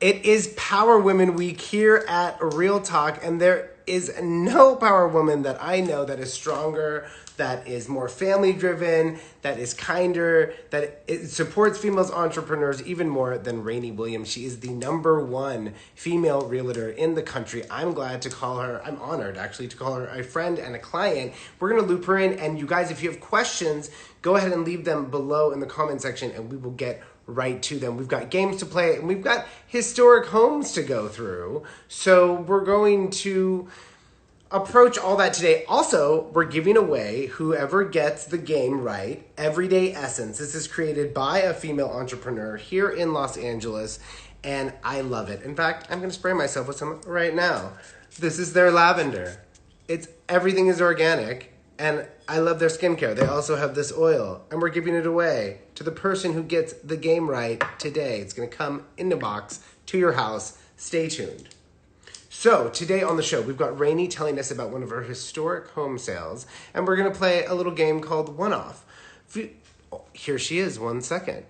It is Power Women Week here at Real Talk, and there is no power woman that I know that is stronger, that is more family driven, that is kinder, that it supports females entrepreneurs even more than Rayni Williams. She is the #1 female realtor in the country. I'm glad to call her, I'm honored actually to call her a friend and a client. We're going to loop her in, and you guys, if you have questions, go ahead and leave them below in the comment section and we will get right to them. We've got games to play and we've got historic homes to go through. So we're going to approach all that today. Also, we're giving away, whoever gets the game right, Everyday Essence. This is created by a female entrepreneur here in Los Angeles, and I love it. In fact, I'm going to spray myself with some right now. This is their lavender. Everything is organic, and I love their skincare. They also have this oil, and we're giving it away to the person who gets the game right today. It's going to come in the box to your house. Stay tuned. So today on the show, we've got Rayni telling us about one of her historic home sales, and we're going to play a little game called One Off. Here she is, 1 second.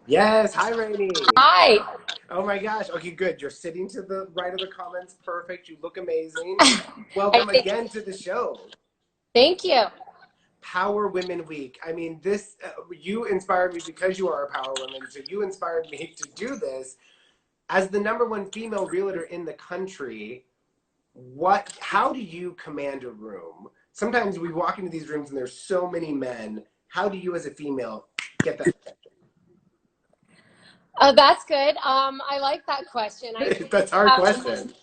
Yes, hi Rayni. Hi. Oh my gosh. Okay, good. You're sitting to the right of the comments. Perfect. You look amazing. I Welcome think, again to the show. thank you. Power Women Week. I mean, you inspired me because you are a power woman. So you inspired me to do this. As the #1 female realtor in the country, how do you command a room? Sometimes we walk into these rooms and there's so many men. How do you as a female get that attention? Oh, that's good. I like that question. That's our question.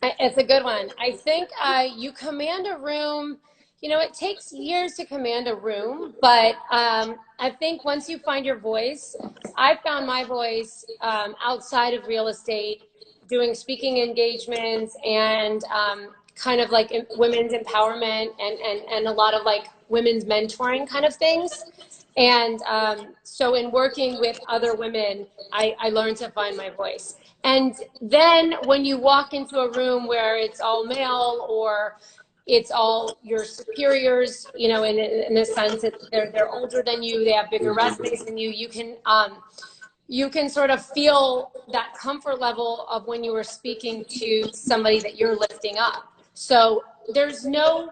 It's a good one. I think you command a room. You know, it takes years to command a room, but I think once you find your voice, I found my voice outside of real estate, doing speaking engagements and kind of like women's empowerment and a lot of like women's mentoring kind of things. And so in working with other women, I learned to find my voice. And then when you walk into a room where it's all male or it's all your superiors, you know, in a sense that they're older than you, they have bigger resumes than you, you can sort of feel that comfort level of when you were speaking to somebody that you're lifting up. So there's no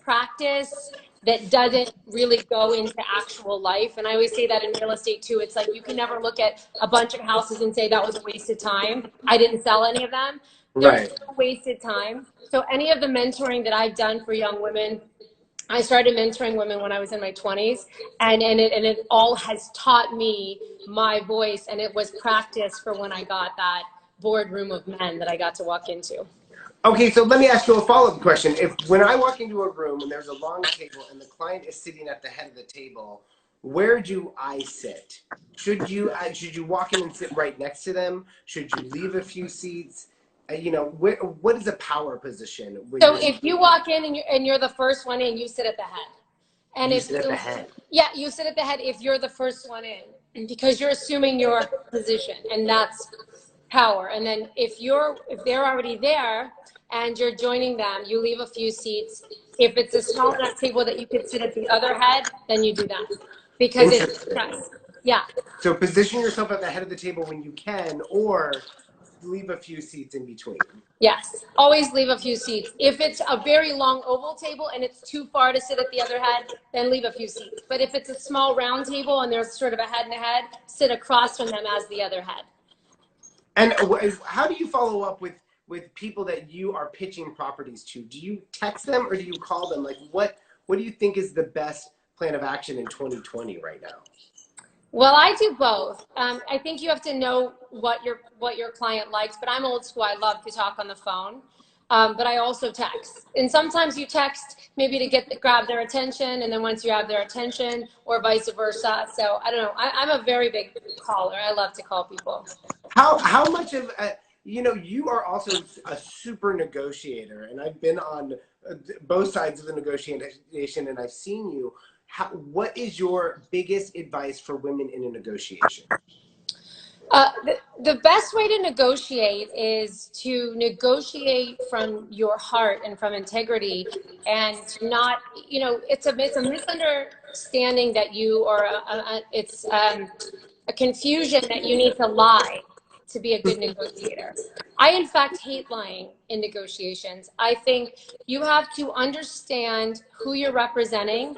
practice that doesn't really go into actual life. And I always say that in real estate too. It's like you can never look at a bunch of houses and say that was a waste of time. I didn't sell any of them. There's no wasted time. So any of the mentoring that I've done for young women, I started mentoring women when I was in my 20s, and it all has taught me my voice, and it was practice for when I got that boardroom of men that I got to walk into. Okay, so let me ask you a follow-up question. When I walk into a room and there's a long table and the client is sitting at the head of the table, where do I sit? Should you walk in and sit right next to them? Should you leave a few seats? You know, what is a power position? So if you walk in and you're the first one in, you sit at the head. And you sit at the head. Yeah, you sit at the head if you're the first one in, because you're assuming your position, and that's power. And then if they're already there and you're joining them, you leave a few seats. If it's a small enough table that you could sit at the other head, then you do that, because it's press. Yeah. So position yourself at the head of the table when you can, or leave a few seats in between. Yes, always leave a few seats. If it's a very long oval table and it's too far to sit at the other head, then leave a few seats. But if it's a small round table and there's sort of a head and a head, sit across from them as the other head. And how do you follow up with people that you are pitching properties to? Do you text them or do you call them? Like what do you think is the best plan of action in 2020 right now? Well, I do both. I think you have to know what your client likes, but I'm old school. I love to talk on the phone, but I also text. And sometimes you text maybe to grab their attention, and then once you have their attention, or vice versa. So I don't know. I'm a very big caller. I love to call people. How much of you know, you are also a super negotiator, and I've been on both sides of the negotiation, and I've seen you. What is your biggest advice for women in a negotiation? The best way to negotiate is to negotiate from your heart and from integrity, and to not, it's a misunderstanding that you, or it's a confusion that you need to lie to be a good negotiator. I, in fact, hate lying in negotiations. I think you have to understand who you're representing,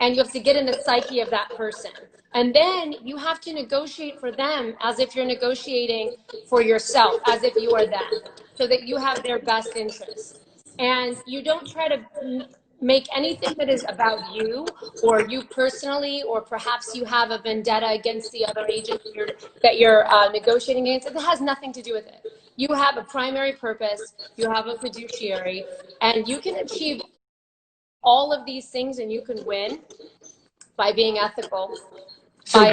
and you have to get in the psyche of that person. And then you have to negotiate for them as if you're negotiating for yourself, as if you are them, so that you have their best interests. And you don't try to make anything that is about you or you personally, or perhaps you have a vendetta against the other agent that you're negotiating against. It has nothing to do with it. You have a primary purpose, you have a fiduciary, and you can achieve all of these things, and you can win by being ethical. So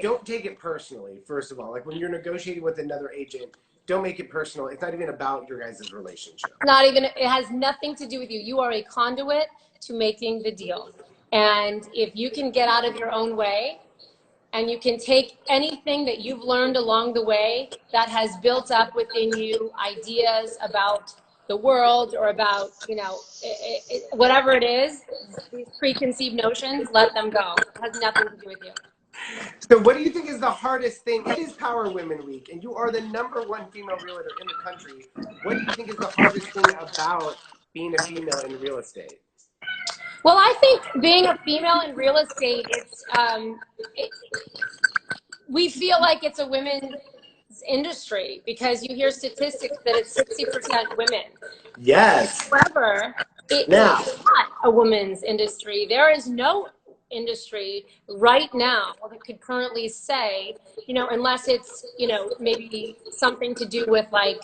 don't take it personally, first of all. Like when you're negotiating with another agent, don't make it personal. It's not even about your guys' relationship. Not even, it has nothing to do with you. You are a conduit to making the deal. And if you can get out of your own way, and you can take anything that you've learned along the way that has built up within you, ideas about the world, or about, whatever it is, these preconceived notions, let them go. It has nothing to do with you. So what do you think is the hardest thing? It is Power Women Week, and you are the #1 female realtor in the country. What do you think is the hardest thing about being a female in real estate? Well, I think being a female in real estate, we feel like it's a women's industry because you hear statistics that it's 60% women. Yes. However, it is not a woman's industry. There is no industry right now that could currently say, unless it's, maybe something to do with like,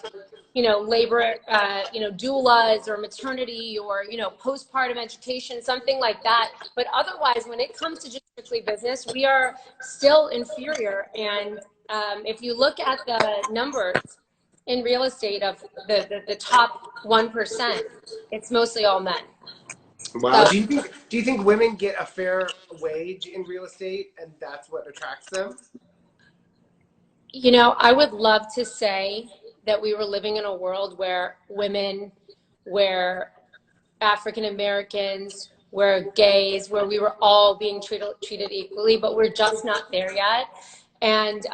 labor, doulas or maternity or, postpartum education, something like that. But otherwise, when it comes to just strictly business, we are still inferior. And if you look at the numbers in real estate of the top 1%, it's mostly all men. Wow. So, do you think women get a fair wage in real estate, and that's what attracts them? I would love to say that we were living in a world where women, where African Americans, where gays, where we were all being treated equally, but we're just not there yet. And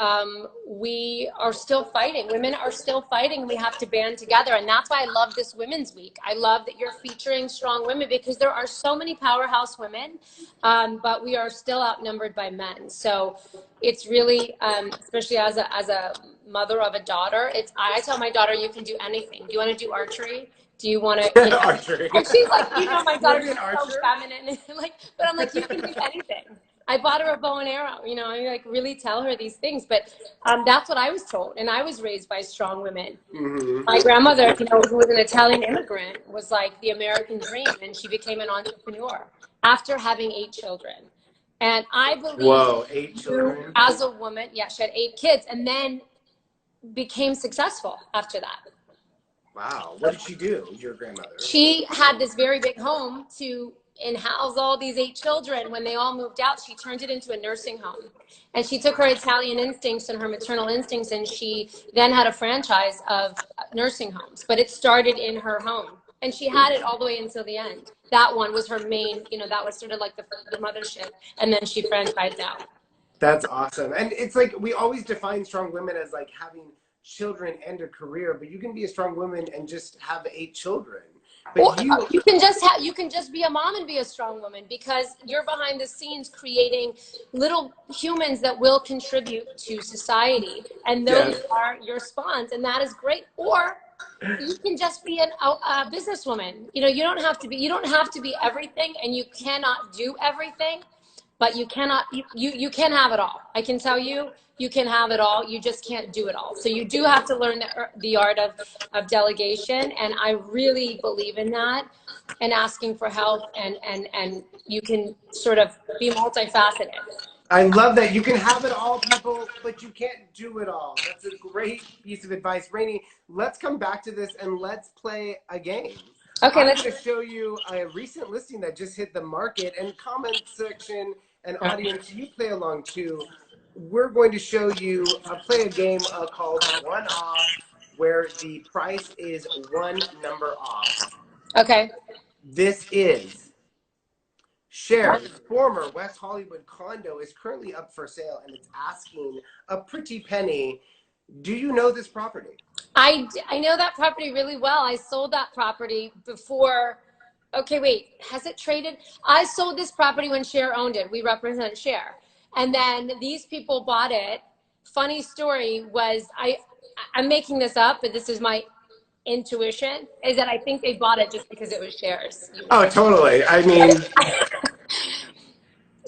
we are still fighting. Women are still fighting. We have to band together. And that's why I love this Women's Week. I love that you're featuring strong women, because there are so many powerhouse women, but we are still outnumbered by men. So it's really, especially as a mother of a daughter, I tell my daughter, you can do anything. Do you want to do archery? Do you want to, archery? And she's like, my daughter's so feminine. But I'm like, you can do anything. I bought her a bow and arrow, I really tell her these things, but that's what I was told. And I was raised by strong women. Mm-hmm. My grandmother, who was an Italian immigrant, was like the American dream. And she became an entrepreneur after having 8 children. And I believe 8 children. As a woman, she had 8 kids, and then became successful after that. Wow. What did she do, your grandmother? She had this very big home to house all these 8 children. When they all moved out, she turned it into a nursing home. And she took her Italian instincts and her maternal instincts, and she then had a franchise of nursing homes. But it started in her home. And she had it all the way until the end. That one was her main, that was sort of like the mothership. And then she franchised out. That's awesome. And it's like, we always define strong women as like having children and a career, but you can be a strong woman and just have 8 children. But you can just be a mom and be a strong woman, because you're behind the scenes creating little humans that will contribute to society, and those are your spawns, and that is great. Or you can just be a businesswoman. You don't have to be everything, and you cannot do everything, but you can have it all. I can tell you, you can have it all. You just can't do it all. So you do have to learn the art of delegation. And I really believe in that, and asking for help. And you can sort of be multifaceted. I love that. You can have it all, people, but you can't do it all. That's a great piece of advice. Rayni, let's come back to this and let's play a game. Okay, I'm going to show you a recent listing that just hit the market, and comment section and audience, you play along too. we're going to show you play a game called One Off, where the price is one number off. Okay. This is Cher's former West Hollywood condo is currently up for sale, and it's asking a pretty penny. Do you know this property? I know that property really well. I sold that property before. Okay, wait, has it traded? I sold this property when Cher owned it. We represent Cher. And then these people bought it. Funny story was I'm making this up, but this is my intuition, is that I think they bought it just because it was Cher's. Oh, totally. I mean,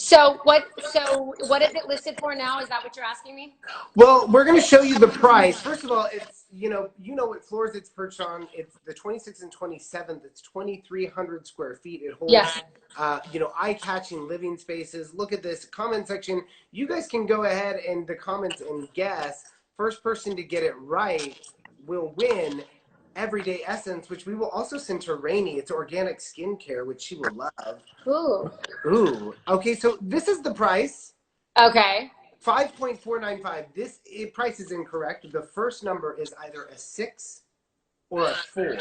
So what is it listed for now? Is that what you're asking me? well, we're going to show you the price. First of all, it's you know what floors it's perched on. It's the 26th and 27th. It's 2,300 square feet. It holds, Yes. Eye-catching living spaces. Look at this comment section. You guys can go ahead in the comments and guess. First person to get it right will win Everyday Essence, which we will also send to Rayni. It's organic skincare, which she will love. Ooh. Ooh. Okay, so this is the price. Okay. 5.495. This price is incorrect. The first number is either a 6 or a 4.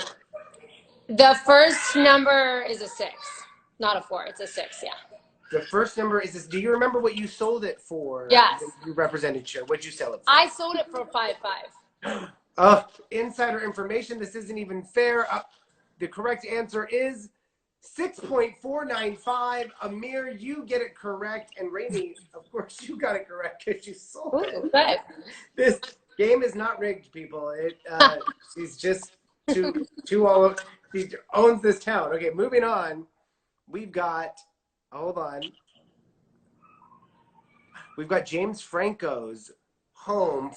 The first number is a 6, not a 4. It's a 6. Yeah. The first number is this. Do you remember what you sold it for? Yes. You represented Cher. What'd you sell it for? I sold it for 5.5. Insider information. This isn't even fair. The correct answer is 6.495. Amir, you get it correct. And Rayni, of course, you got it correct because you sold it. Ooh, good. This game is not rigged, people. She's just too all of, she owns this town. Okay, moving on. We've got, hold on. We've got James Franco's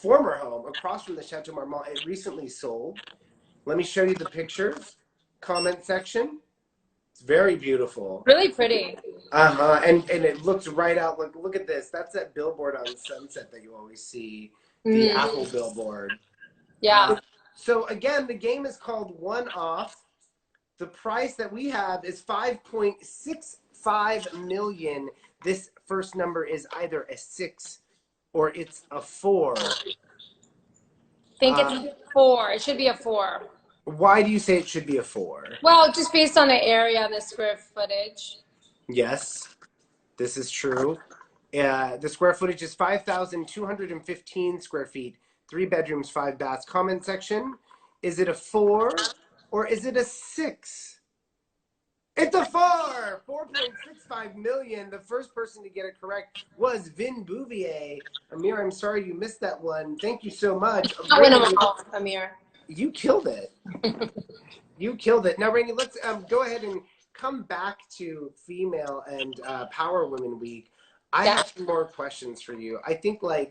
former home, across from the Chateau Marmont. It recently sold. Let me show you the pictures. Comment section. It's very beautiful. Really pretty. And it looks right out. Look at this. That's that billboard on Sunset that you always see. The Apple billboard. Yeah. So again, the game is called One Off. The price that we have is 5.65 million. This first number is either a 6 or it's a 4. I think it's a 4. It should be a 4. Why do you say it should be a 4? Well, just based on the area and the square footage. Yes, this is true. The square footage is 5,215 square feet, 3 bedrooms, 5 baths. Comment section. Is it a 4 or is it a 6? It's a 4! 4.65 million. The first person to get it correct was Vin Bouvier. Amir, I'm sorry you missed that one. Thank you so much. I'll win them all, Amir. You killed it. You killed it. Now, Rayni, let's go ahead and come back to Female and Power Women Week. I have some more questions for you. I think we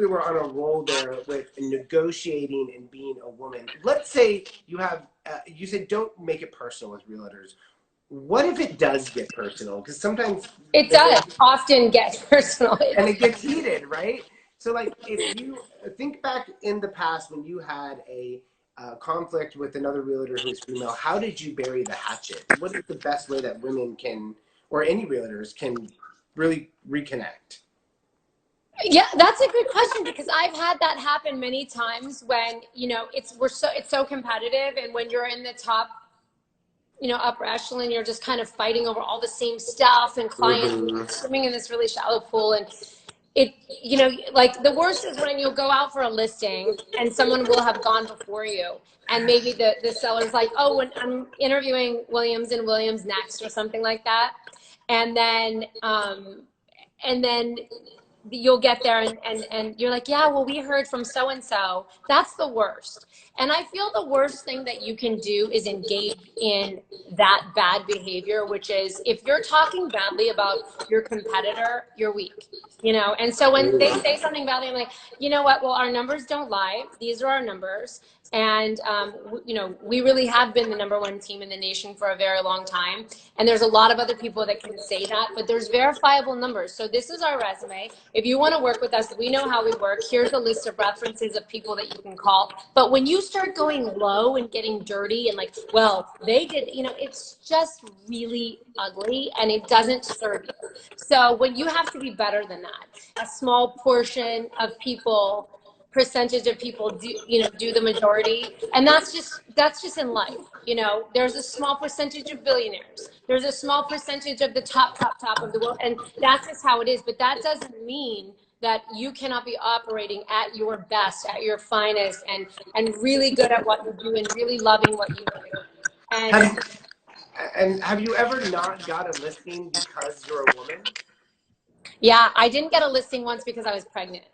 were on a roll there with negotiating and being a woman. Let's say you have, you said don't make it personal with realtors. What if it does get personal? Because sometimes it does often get personal. And it gets heated, right? So if you think back in the past when you had a conflict with another realtor who's female, how did you bury the hatchet? What is the best way that women can, or any realtors can really reconnect? Yeah, that's a good question, because I've had that happen many times when, it's so competitive, and when you're in the top, upper echelon, you're just kind of fighting over all the same stuff, and clients swimming in this really shallow pool. And the worst is when you'll go out for a listing and someone will have gone before you, and maybe the seller's like, oh, when I'm interviewing Williams and Williams next, or something like that. And then you'll get there and you're like, yeah, well, we heard from so-and-so. That's the worst. And I feel the worst thing that you can do is engage in that bad behavior, which is, if you're talking badly about your competitor, you're weak, And so when they say something badly, I'm like, you know what? Well, our numbers don't lie. These are our numbers. And, you know, we really have been the #1 team in the nation for a very long time. And there's a lot of other people that can say that, but there's verifiable numbers. So this is our resume. If you want to work with us, we know how we work. Here's a list of references of people that you can call. But when you start going low and getting dirty and like, well, they did, you know, it's just really ugly and it doesn't serve you. So when you have to be better than that, a small portion of people, percentage of people do, you know, do the majority, and that's just in life. You know, there's a small percentage of billionaires, there's a small percentage of the top of the world, and that's just how it is. But that doesn't mean that you cannot be operating at your best, at your finest, and really good at what you do and really loving what you do. And have you ever not got a listing because you're a woman? Yeah, I didn't get a listing once because I was pregnant.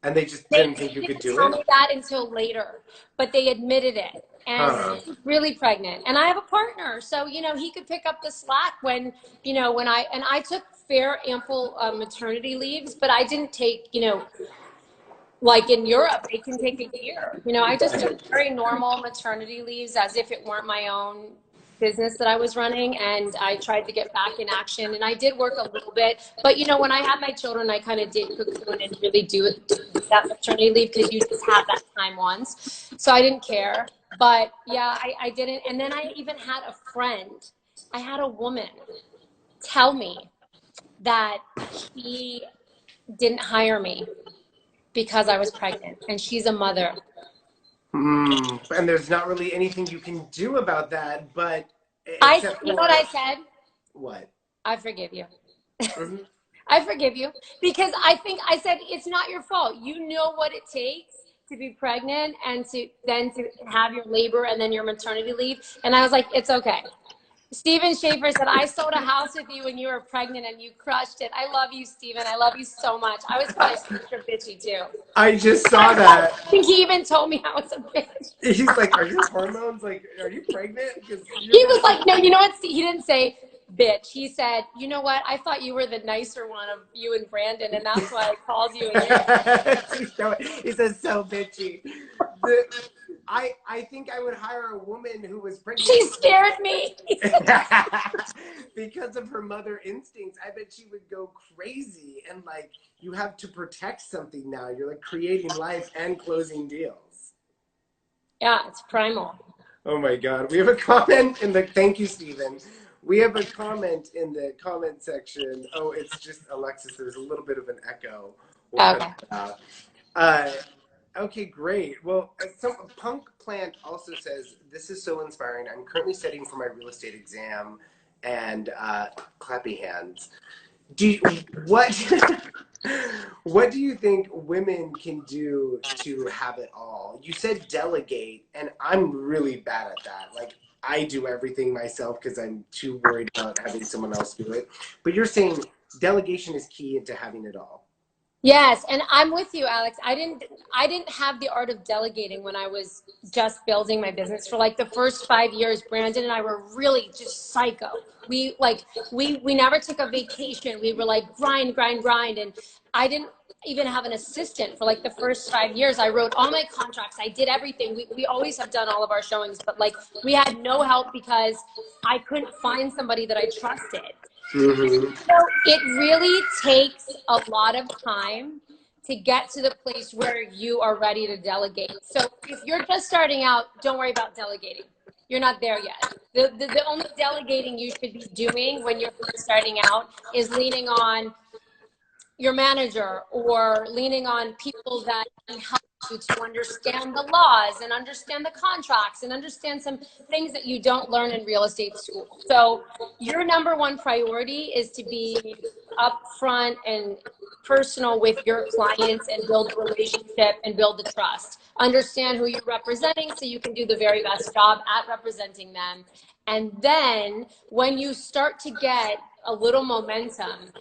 And they just didn't think you could do it? They didn't tell me that until later, but they admitted it. And she's really pregnant. And I have a partner, so, you know, he could pick up the slack when, you know, when I took fair, ample maternity leaves, but I didn't take, you know, like in Europe, they can take a year. You know, I just took very normal maternity leaves as if it weren't my own business that I was running, and I tried to get back in action, and I did work a little bit. But you know, when I had my children, I kind of did cocoon and really do that maternity leave, because you just have that time once. So I didn't care. But yeah, I didn't. And then I even had a friend, I had a woman tell me that she didn't hire me because I was pregnant, and she's a mother. And there's not really anything you can do about that, but you know what I said? What? I forgive you. I forgive you, because I think I said, it's not your fault. You know what it takes to be pregnant and to have your labor and then your maternity leave. And I was like, it's okay. Steven Schaefer said, I sold a house with you when you were pregnant and you crushed it. I love you, Steven. I love you so much. I was probably super bitchy too. I just saw that. I think he even told me I was a bitch. He's like, are your hormones, like, are you pregnant? He was like, no, you know what? He didn't say bitch. He said, you know what? I thought you were the nicer one of you and Brandon, and that's why I called you. He says, so bitchy. I think I would hire a woman who was pregnant. She scared me. Because of her mother instincts. I bet she would go crazy. And like, you have to protect something now. You're like creating life and closing deals. Yeah, it's primal. Oh my God. We have a comment in the, thank you, Steven. We have a comment in the comment section. Oh, it's just Alexis. There's a little bit of an echo. Okay. Okay, great. Well, Punk Plant also says, this is so inspiring. I'm currently studying for my real estate exam, and clappy hands. What do you think women can do to have it all? You said delegate, and I'm really bad at that. Like, I do everything myself because I'm too worried about having someone else do it. But you're saying delegation is key into having it all. Yes, and I'm with you, Alex. I didn't have the art of delegating when I was just building my business. For like the first 5 years, Brandon and I were really just psycho. We never took a vacation. We were like grind, and I didn't even have an assistant for like the first 5 years. I wrote all my contracts. I did everything. We always have done all of our showings, but like we had no help because I couldn't find somebody that I trusted. Mm-hmm. So it really takes a lot of time to get to the place where you are ready to delegate. So if you're just starting out, don't worry about delegating. You're not there yet. The only delegating you should be doing when you're first starting out is leaning on your manager or leaning on people that can help you to understand the laws and understand the contracts and understand some things that you don't learn in real estate school. So your #1 priority is to be upfront and personal with your clients and build a relationship and build the trust. Understand who you're representing so you can do the very best job at representing them. And then when you start to get a little momentum,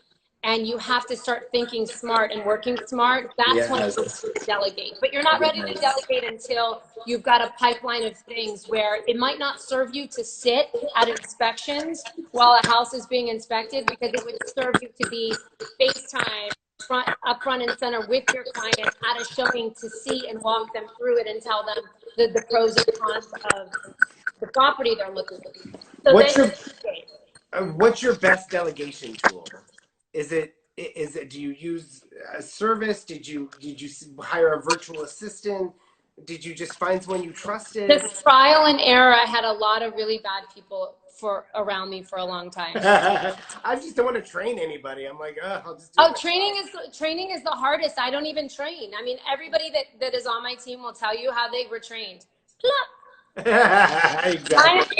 and you have to start thinking smart and working smart, that's when you delegate. But you're not ready to delegate until you've got a pipeline of things where it might not serve you to sit at inspections while a house is being inspected, because it would serve you to be FaceTime up front and center with your client at a showing to see and walk them through it and tell them the pros and cons of the property they're looking at. So what's your best delegation tool? Is it do you use a service? Did you hire a virtual assistant? Did you just find someone you trusted? This trial and error. I had a lot of really bad people around me for a long time. I just don't want to train anybody. I'm like, I'll just do it. Training is the hardest. I don't even train. I mean, everybody that is on my team will tell you how they were trained. Exactly.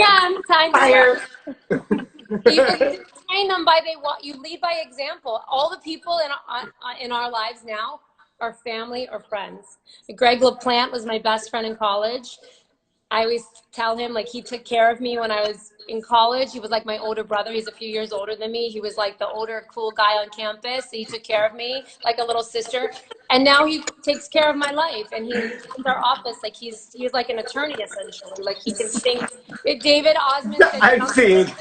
Time fire. You train them you lead by example. All the people in our lives now are family or friends. Greg LaPlante was my best friend in college. I always tell him, like, he took care of me when I was in college. He was like my older brother. He's a few years older than me. He was like the older cool guy on campus. He took care of me like a little sister. And now he takes care of my life. And he in our office, like he's like an attorney essentially. Like he can think. David Osmond said, I've seen.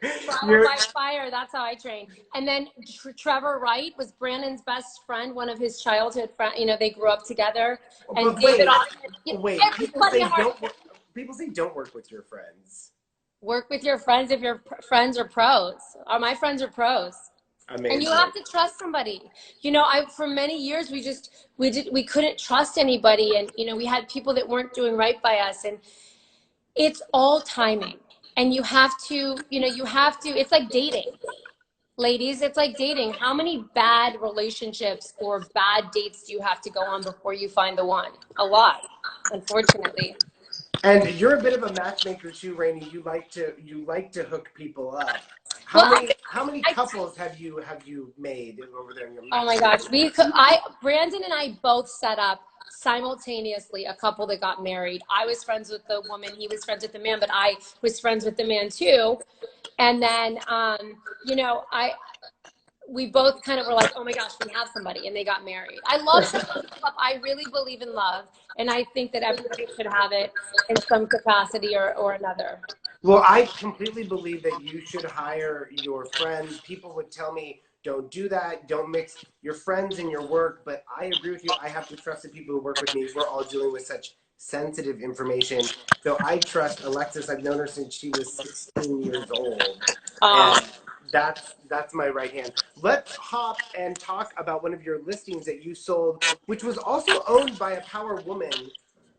Trial by fire. That's how I train. And then Trevor Wright was Brandon's best friend, one of his childhood friends. You know, they grew up together. And David Wait, people say don't work with your friends. Work with your friends if your friends are pros. My friends are pros. Amazing. And you have to trust somebody. You know, for many years we couldn't trust anybody, and you know, we had people that weren't doing right by us, and it's all timing. And you have to, it's like dating. Ladies, it's like dating. How many bad relationships or bad dates do you have to go on before you find the one? A lot, unfortunately. And you're a bit of a matchmaker too, Rayni. You like to hook people up. How many couples have you made over there in your life? Oh my gosh, Brandon and I both set up simultaneously a couple that got married. I was friends with the woman, he was friends with the man, but I was friends with the man too. And then, we both kind of were like, oh my gosh, we have somebody, and they got married. I love love. I really believe in love, and I think that everybody should have it in some capacity or another. Well, I completely believe that you should hire your friends. People would tell me, don't do that. Don't mix your friends and your work. But I agree with you. I have to trust the people who work with me. We're all dealing with such sensitive information. So I trust Alexis. I've known her since she was 16 years old. And that's my right hand. Let's hop and talk about one of your listings that you sold, which was also owned by a power woman,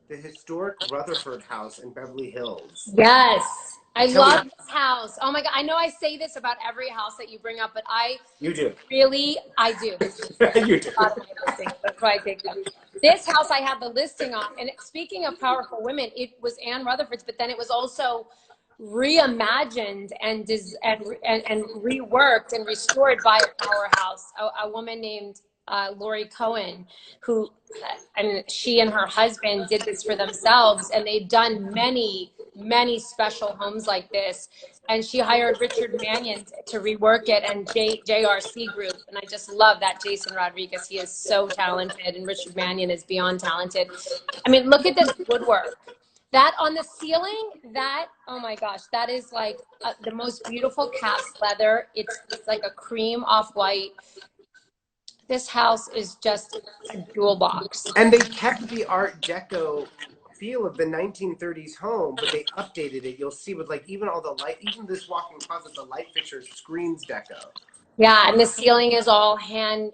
the historic Rutherford House in Beverly Hills. Yes. I love this house. Oh my God. I know I say this about every house that you bring up, but You do. Really, I do. You do. That's why I take this house I had the listing on. And speaking of powerful women, it was Anne Rutherford's, but then it was also reimagined and reworked and restored by a powerhouse, a woman named Lori Cohen, who, she and her husband did this for themselves, and they've done many special homes like this. And she hired Richard Mannion to rework it, and JRC Group. And I just love that Jason Rodriguez. He is so talented, and Richard Mannion is beyond talented. I mean, look at this woodwork. That on the ceiling, oh my gosh, that is like the most beautiful cast leather. It's like a cream off-white. This house is just a jewel box. And they kept the Art Deco feel of the 1930s home, but they updated it. You'll see with even all the light, even this walk-in closet, the light fixture screams Deco. Yeah, and the ceiling is all hand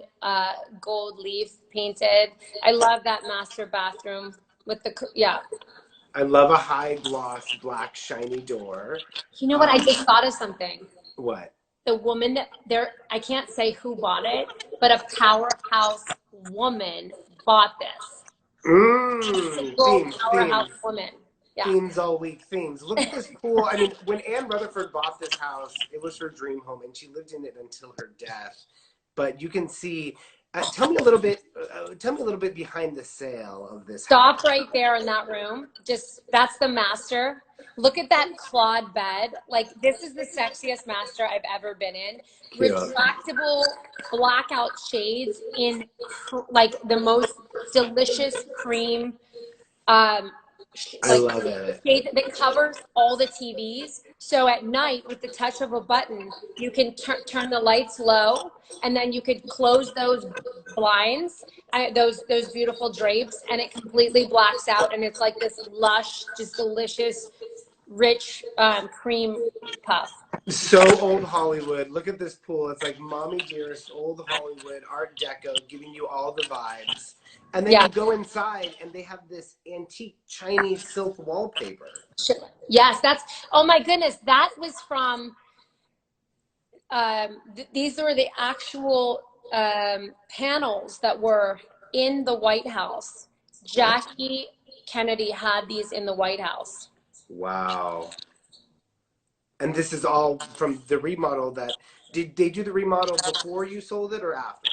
gold leaf painted. I love that master bathroom with I love a high gloss black shiny door. You know what? I just thought of something. What? The woman I can't say who bought it, but a powerhouse woman bought this. Powerhouse woman. Yeah. Themes all week, themes. Look at this pool. I mean, when Anne Rutherford bought this house, it was her dream home, and she lived in it until her death. But you can see. Tell me a little bit behind the sale of this. Stop right there in that room. That's the master. Look at that clawed bed. Like, this is the sexiest master I've ever been in. Retractable blackout shades in like the most delicious cream. I like love it. shade that covers all the TVs. So at night, with the touch of a button, you can turn the lights low, and then you could close those blinds, those beautiful drapes, and it completely blacks out, and it's like this lush, just delicious, rich cream puff. So old Hollywood. Look at this pool. It's like mommy dearest, old Hollywood, Art Deco, giving you all the vibes. And then Yeah. you go inside and they have this antique Chinese silk wallpaper. Yes, that's, oh my goodness, that was from, these were the actual panels that were in the White House. Jackie Kennedy had these in the White House. Wow. And this is all from the remodel that, did they do the remodel before you sold it or after?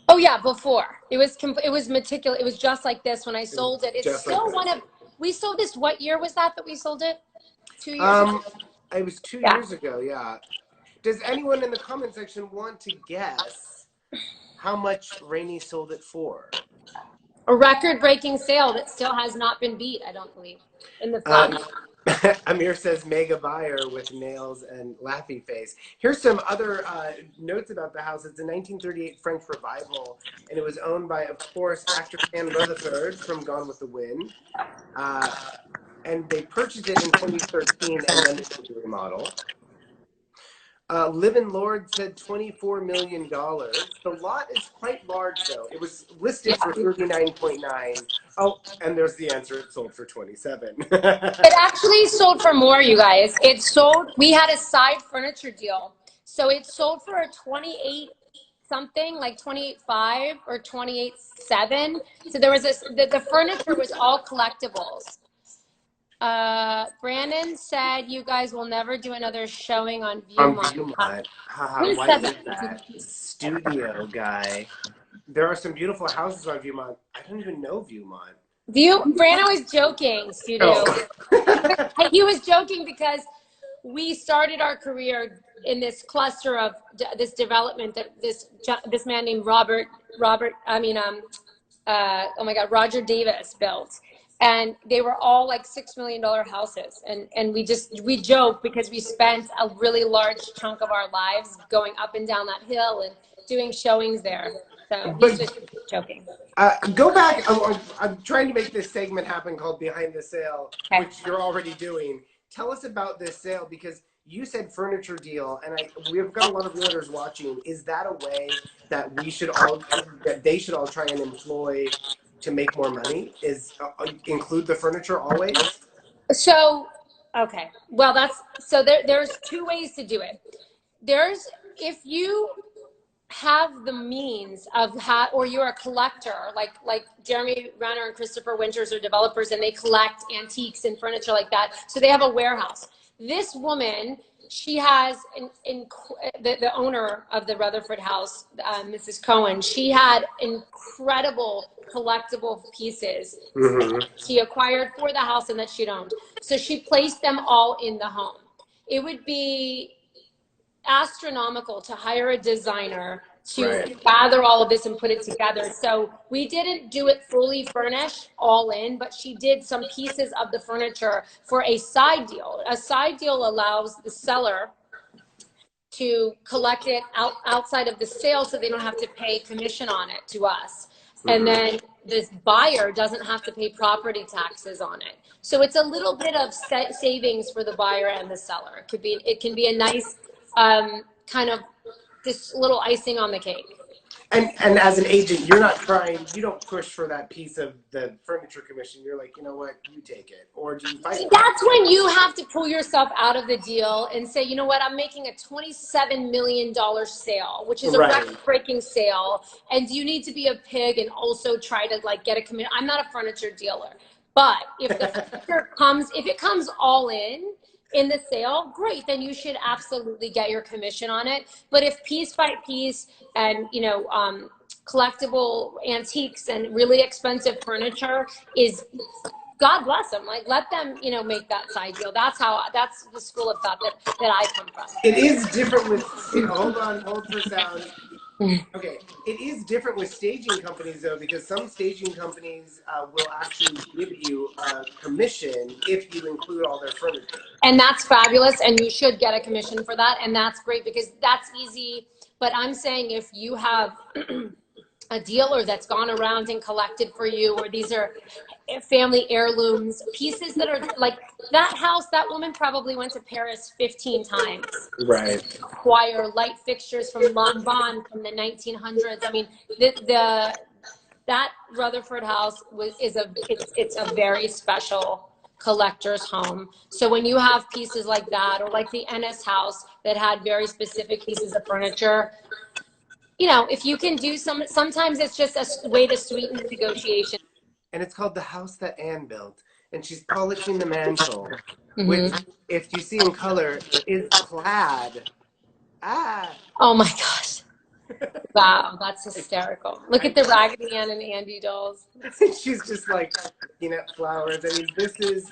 Oh yeah, before. It was meticulous. It was just like this when I It was sold it. It's just like still one this. of, we sold this, what year was that we sold it? 2 years ago? It was 2 Yeah. years ago, yeah. Does anyone in the comment section want to guess how much Rayni sold it for? A record-breaking sale that still has not been beat, I don't believe, in the flash. Amir says mega buyer with nails and laughy face. Here's some other notes about the house. It's a 1938 French revival, and it was owned by, of course, actor Anne Rutherford from Gone with the Wind. And they purchased it in 2013, and then they did the remodel. Live and Lord said $24 million. The lot is quite large, though. It was listed for 39.9. Oh, and there's the answer. It sold for 27. It actually sold for more, you guys. It sold, we had a side furniture deal. So it sold for a 28 something, like 28.5 or 28.7. So there was this, the furniture was all collectibles. Brandon said you guys will never do another showing on Viewmont. Viewmont. Haha, why is that? Studio guy. There are some beautiful houses on Viewmont. I don't even know Viewmont. Brandon was joking, studio. Oh. He was joking because we started our career in this cluster of this development that this man named Roger Davis built. And they were all like $6 million houses. And we joke because we spent a really large chunk of our lives going up and down that hill and doing showings there. So he's just joking. Go back. I'm trying to make this segment happen called Behind the Sale, okay, which you're already doing. Tell us about this sale, because you said furniture deal, and we've got a lot of realtors watching. Is that a way that they should all try and employ to make more money? Is include the furniture always? So, okay. Well, there's two ways to do it. If you have the means of or you're a collector, like Jeremy Renner and Christopher Winters are developers, and they collect antiques and furniture like that. So they have a warehouse. This woman, she has the owner of the Rutherford House, Mrs. Cohen. She had incredible collectible pieces she acquired for the house and that she'd owned. So she placed them all in the home. It would be astronomical to hire a designer to gather all of this and put it together. So we didn't do it fully furnished all in, but she did some pieces of the furniture for a side deal. A side deal allows the seller to collect it outside of the sale, so they don't have to pay commission on it to us. And then this buyer doesn't have to pay property taxes on it. So it's a little bit of savings for the buyer and the seller. It can be a nice kind of this little icing on the cake. And as an agent, you don't push for that piece of the furniture commission. You're like, you know what, you take it. Or do you fight? That's when you have to pull yourself out of the deal and say, you know what, I'm making a $27 million sale, which is a record-breaking sale. And do you need to be a pig and also try to like get a commission? I'm not a furniture dealer. But if the furniture if it comes all in the sale, great, then you should absolutely get your commission on it. But if piece by piece and, collectible antiques and really expensive furniture is, God bless them. Like, let them, make that side deal. That's the school of thought that I come from. It is different with, hold for sound. Okay, it is different with staging companies though, because some staging companies will actually give you a commission if you include all their furniture. And that's fabulous, and you should get a commission for that, and that's great because that's easy. But I'm saying if you have a dealer that's gone around and collected for you, or these are family heirlooms, pieces that are like that house, that woman probably went to Paris 15 times. Right. Acquire light fixtures from Lanvin from the 1900s. I mean, the that Rutherford House it's a very special collector's home. So when you have pieces like that, or like the Ennis house that had very specific pieces of furniture, if you can do sometimes it's just a way to sweeten the negotiation. And it's called The House That Anne Built. And she's polishing the mantle, which, Mm-hmm. if you see in color, is plaid. Ah! Oh my gosh. Wow, that's hysterical. Look at the Raggedy Ann and Andy dolls. She's just like picking at flowers. I mean, this is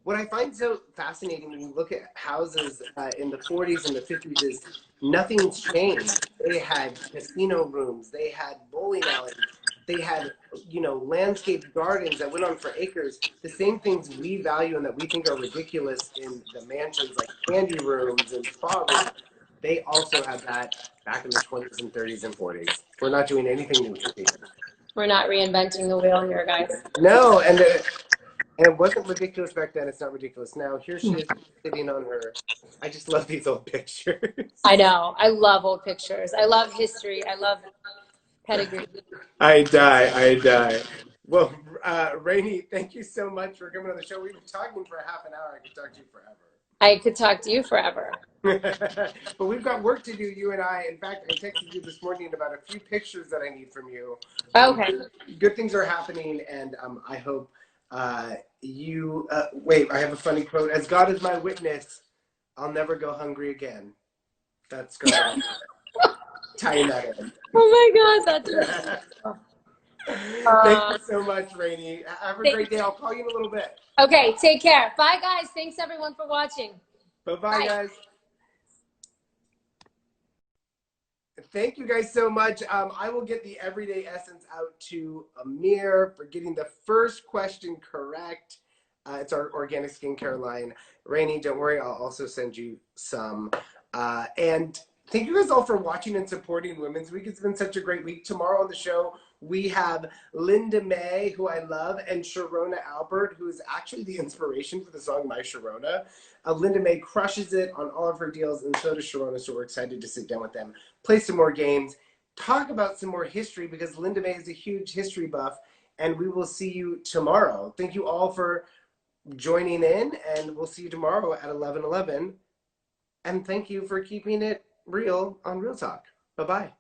what I find so fascinating when you look at houses in the 40s and the 50s is nothing's changed. They had casino rooms, they had bowling alleys, they had, landscaped gardens that went on for acres. The same things we value and that we think are ridiculous in the mansions, like candy rooms and spa rooms, they also had that back in the 20s and 30s and 40s. We're not doing anything new here. We're not reinventing the wheel here, guys. No, and it wasn't ridiculous back then. It's not ridiculous now. Here she is sitting on her. I just love these old pictures. I know. I love old pictures. I love history. I love pedigree. I die. I die. Well, Rayni, thank you so much for coming on the show. We've been talking for half an hour. I could talk to you forever. I could talk to you forever. But we've got work to do, you and I. In fact, I texted you this morning about a few pictures that I need from you. Okay. Good things are happening, and I hope you wait, I have a funny quote. As God is my witness, I'll never go hungry again. That's great. Tying that in. Oh my God, that's Thank you so much, Rayni. Have a great day. I'll call you in a little bit. Okay, take care. Bye, guys. Thanks, everyone, for watching. Bye-bye, guys. Thank you guys so much. I will get the everyday essence out to Amir for getting the first question correct. It's our organic skincare line. Rayni, don't worry, I'll also send you some. And thank you guys all for watching and supporting Women's Week. It's been such a great week. Tomorrow on the show, we have Linda May, who I love, and Sharona Albert, who is actually the inspiration for the song My Sharona. Linda May crushes it on all of her deals, and so does Sharona, so we're excited to sit down with them, play some more games, talk about some more history, because Linda May is a huge history buff, and we will see you tomorrow. Thank you all for joining in, and we'll see you tomorrow at 11:11. And thank you for keeping it real on Real Talk. Bye-bye.